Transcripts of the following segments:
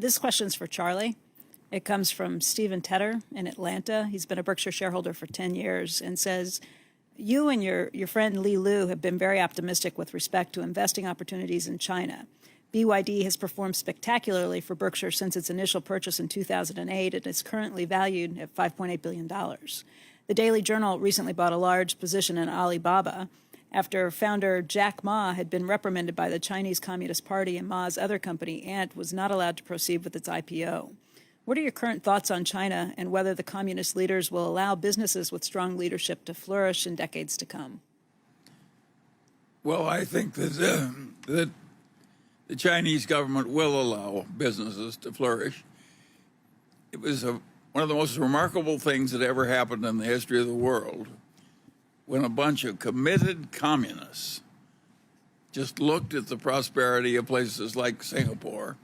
This question's for Charlie. It comes from Stephen Tedder in Atlanta. He's been a Berkshire shareholder for 10 years and says, you and your friend Li Lu have been very optimistic with respect to investing opportunities in China. BYD has performed spectacularly for Berkshire since its initial purchase in 2008 and is currently valued at $5.8 billion. The Daily Journal recently bought a large position in Alibaba after founder Jack Ma had been reprimanded by the Chinese Communist Party, and Ma's other company, Ant, was not allowed to proceed with its IPO. What are your current thoughts on China and whether the communist leaders will allow businesses with strong leadership to flourish in decades to come? Well, I think that the Chinese government will allow businesses to flourish. It was one of the most remarkable things that ever happened in the history of the world when a bunch of committed communists just looked at the prosperity of places like Singapore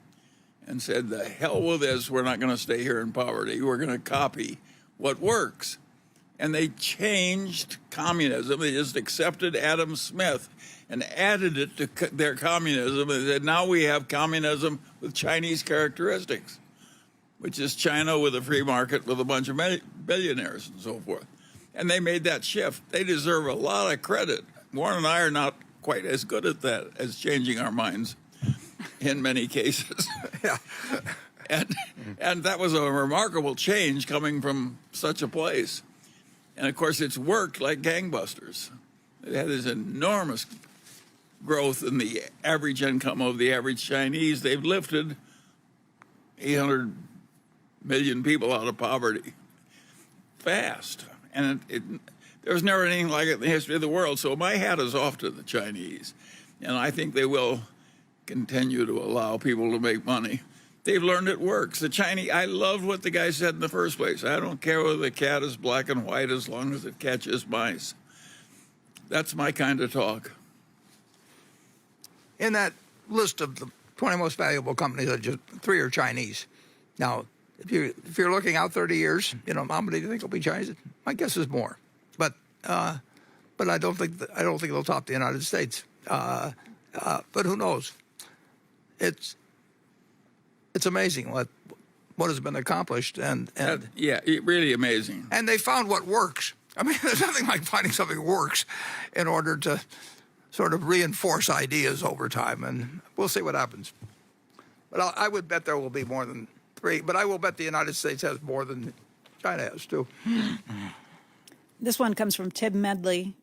and said, the hell with this, we're not going to stay here in poverty, we're going to copy what works. And they changed communism. They just accepted Adam Smith and added it to their communism and said, now we have communism with Chinese characteristics, which is China with a free market with a bunch of billionaires and so forth. And they made that shift. They deserve a lot of credit. Warren and I are not quite as good at that as changing our minds in many cases. Yeah. And that was a remarkable change coming from such a place. And of course, it's worked like gangbusters. It had this enormous growth in the average income of the average Chinese. They've lifted 800 million people out of poverty fast. And there was never anything like it in the history of the world. So my hat is off to the Chinese. And I think they will continue to allow people to make money. They've learned it works. The Chinese, I loved what the guy said in the first place. I don't care whether the cat is black and white as long as it catches mice. That's my kind of talk. In that list of the 20 most valuable companies, just 3 are Chinese. Now, if you're looking out 30 years, how many do you think will be Chinese? My guess is more, but I don't think they'll top the United States. But who knows? It's amazing what has been accomplished, and yeah, really amazing. And they found what works. I mean, there's nothing like finding something works in order to sort of reinforce ideas over time, and we'll see what happens. But I would bet there will be more than 3, but I will bet the United States has more than China has, too. This one comes from Tim Medley